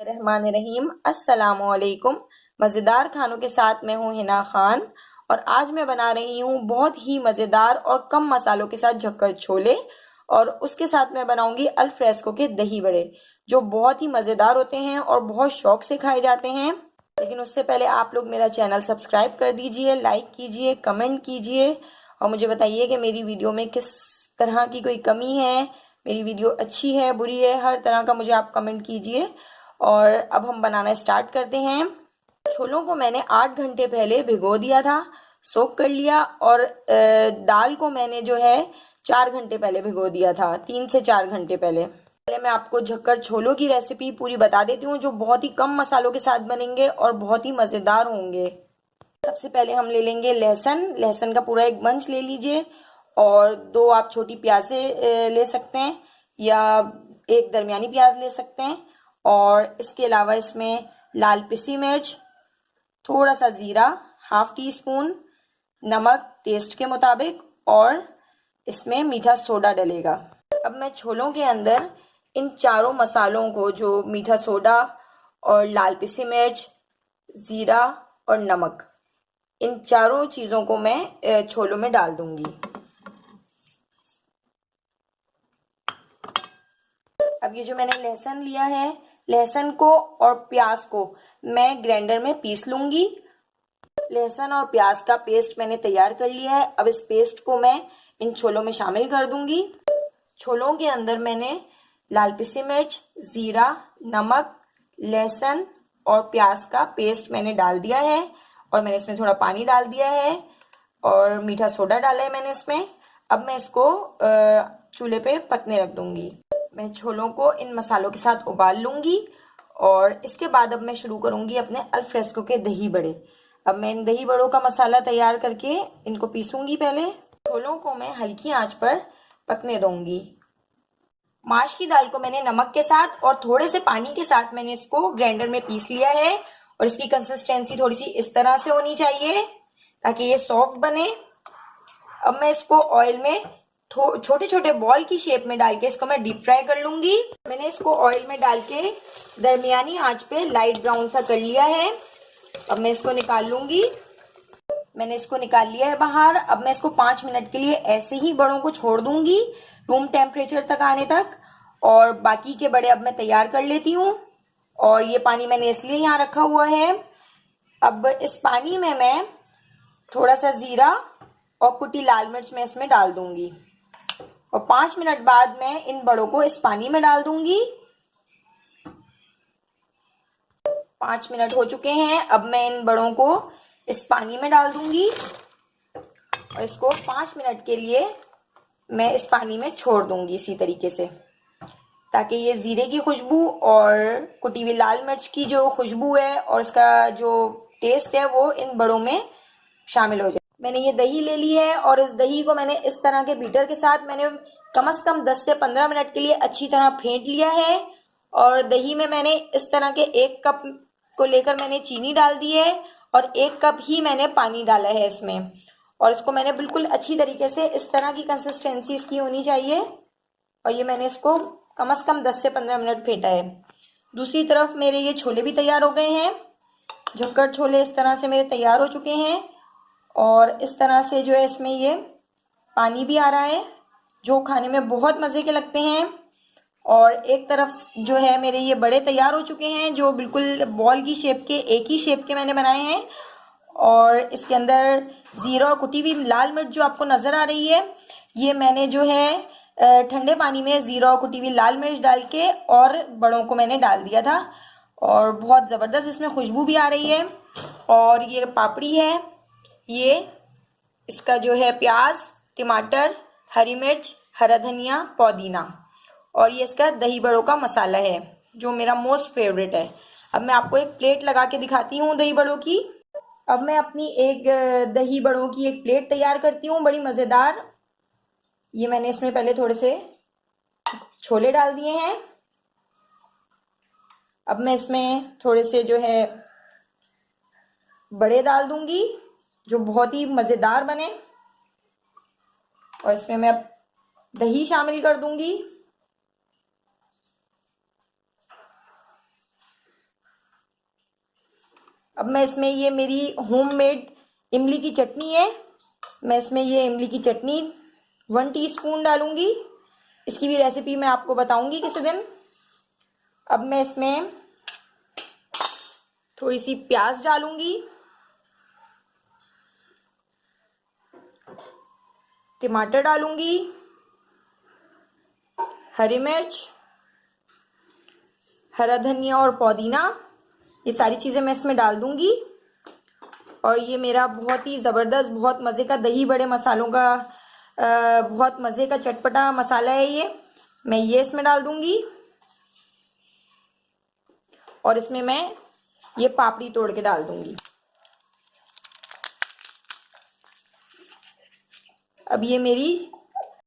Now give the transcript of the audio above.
रहमानिर्रहीम। अस्सलामुअलैकुम। मज़ेदार खानों के साथ मैं हूँ हिना खान और आज मैं बना रही हूँ बहुत ही मज़ेदार और कम मसालों के साथ झक्कर छोले। और उसके साथ मैं बनाऊंगी अल्फ्रेस्को के दही बड़े जो बहुत ही मज़ेदार होते हैं और बहुत शौक से खाए जाते हैं। लेकिन उससे पहले आप लोग मेरा चैनल सब्सक्राइब कर दीजिए, लाइक कीजिए, कमेंट कीजिए और मुझे बताइए कि मेरी वीडियो में किस तरह की कोई कमी है, मेरी वीडियो अच्छी है, बुरी है, हर तरह का मुझे आप कमेंट कीजिए। और अब हम बनाना स्टार्ट करते हैं। छोलों को मैंने 8 घंटे पहले भिगो दिया था, सोक कर लिया। और दाल को मैंने जो है 4 घंटे पहले भिगो दिया था, 3 से 4 घंटे पहले। मैं आपको झक्कर छोलों की रेसिपी पूरी बता देती हूँ जो बहुत ही कम मसालों के साथ बनेंगे और बहुत ही मज़ेदार होंगे। सबसे पहले हम ले लेंगे लहसुन। लहसुन का पूरा एक बंच ले लीजिए और 2 आप छोटी प्याज़ें ले सकते हैं या एक दरमियानी प्याज ले सकते हैं। और इसके अलावा इसमें लाल पिसी मिर्च, थोड़ा सा ज़ीरा, हाफ टी स्पून, नमक टेस्ट के मुताबिक और इसमें मीठा सोडा डलेगा। अब मैं छोलों के अंदर इन चारों मसालों को, जो मीठा सोडा और लाल पिसी मिर्च, ज़ीरा और नमक, इन चारों चीज़ों को मैं छोलों में डाल दूंगी। अब ये जो मैंने लहसुन लिया है, लहसुन को और प्याज को मैं ग्राइंडर में पीस लूंगी। लहसुन और प्याज का पेस्ट मैंने तैयार कर लिया है। अब इस पेस्ट को मैं इन छोलों में शामिल कर दूंगी। छोलों के अंदर मैंने लाल पिसी मिर्च, जीरा, नमक, लहसुन और प्याज का पेस्ट मैंने डाल दिया है और मैंने इसमें थोड़ा पानी डाल दिया है और मीठा सोडा डाला है मैंने इसमें। अब मैं इसको चूल्हे पे पकने रख दूंगी। मैं छोलों को इन मसालों के साथ उबाल लूंगी और इसके बाद अब मैं शुरू करूंगी अपने अल्फ्रेस्को के दही बड़े। अब मैं इन दही बड़ों का मसाला तैयार करके इनको पीसूंगी। पहले छोलों को मैं हल्की आंच पर पकने दूंगी। माश की दाल को मैंने नमक के साथ और थोड़े से पानी के साथ मैंने इसको ग्राइंडर में पीस लिया है और इसकी कंसिस्टेंसी थोड़ी सी इस तरह से होनी चाहिए ताकि ये सॉफ्ट बने। अब मैं इसको ऑयल में छोटे छोटे बॉल की शेप में डाल के इसको मैं डीप फ्राई कर लूंगी। मैंने इसको ऑयल में डाल के दरमियानी आंच पे लाइट ब्राउन सा कर लिया है। अब मैं इसको निकाल लूंगी। मैंने इसको निकाल लिया है बाहर। अब मैं इसको 5 मिनट के लिए ऐसे ही बड़ों को छोड़ दूंगी रूम टेम्परेचर तक आने तक। और बाकी के बड़े अब मैं तैयार कर लेती हूँ। और ये पानी मैंने इसलिए यहाँ रखा हुआ है। अब इस पानी में मैं थोड़ा सा जीरा और कुटी लाल मिर्च मैं इसमें डाल दूंगी और 5 मिनट बाद मैं इन बड़ों को इस पानी में डाल दूंगी। 5 मिनट हो चुके हैं। अब मैं इन बड़ों को इस पानी में डाल दूंगी और इसको 5 मिनट के लिए मैं इस पानी में छोड़ दूंगी इसी तरीके से, ताकि ये जीरे की खुशबू और कुटी हुई लाल मिर्च की जो खुशबू है और इसका जो टेस्ट है वो इन बड़ों में शामिल हो जाए। मैंने ये दही ले ली है और इस दही को मैंने इस तरह के बीटर के साथ मैंने कम से कम 10 से 15 मिनट के लिए अच्छी तरह फेंट लिया है। और दही में मैंने इस तरह के 1 कप को लेकर मैंने चीनी डाल दी है और 1 कप ही मैंने पानी डाला है इसमें। और इसको मैंने बिल्कुल अच्छी तरीके से इस तरह की कंसिस्टेंसी इसकी होनी चाहिए। और ये मैंने इसको कम से कम 10 से 15 मिनट फेंटा है। दूसरी तरफ मेरे ये छोले भी तैयार हो गए हैं। झक्कर छोले इस तरह से मेरे तैयार हो चुके हैं और इस तरह से जो है इसमें ये पानी भी आ रहा है जो खाने में बहुत मज़े के लगते हैं। और एक तरफ जो है मेरे ये बड़े तैयार हो चुके हैं जो बिल्कुल बॉल की शेप के, एक ही शेप के मैंने बनाए हैं। और इसके अंदर ज़ीरा और कुटी हुई लाल मिर्च जो आपको नज़र आ रही है, ये मैंने जो है ठंडे पानी में ज़ीरा और कुटी हुई लाल मिर्च डाल के और बड़ों को मैंने डाल दिया था और बहुत ज़बरदस्त इसमें खुशबू भी आ रही है। और ये पापड़ी है, ये इसका जो है प्याज, टमाटर, हरी मिर्च, हरा धनिया, पुदीना और ये इसका दही बड़ों का मसाला है जो मेरा मोस्ट फेवरेट है। अब मैं आपको एक प्लेट लगा के दिखाती हूँ दही बड़ों की। अब मैं अपनी एक दही बड़ों की एक प्लेट तैयार करती हूँ, बड़ी मज़ेदार। ये मैंने इसमें पहले थोड़े से छोले डाल दिए हैं। अब मैं इसमें थोड़े से जो है बड़े डाल दूंगी जो बहुत ही मज़ेदार बने और इसमें मैं अब दही शामिल कर दूंगी। अब मैं इसमें ये मेरी होममेड इमली की चटनी है, मैं इसमें ये इमली की चटनी 1 टीस्पून डालूंगी। इसकी भी रेसिपी मैं आपको बताऊंगी किसी दिन। अब मैं इसमें थोड़ी सी प्याज डालूंगी, टमाटर डालूंगी, हरी मिर्च, हरा धनिया और पुदीना, ये सारी चीज़ें मैं इसमें डाल दूंगी। और ये मेरा बहुत ही ज़बरदस्त, बहुत मज़े का दही बड़े मसालों का बहुत मज़े का चटपटा मसाला है ये। मैं ये इसमें डाल दूंगी और इसमें मैं ये पापड़ी तोड़ के डाल दूंगी। अब ये मेरी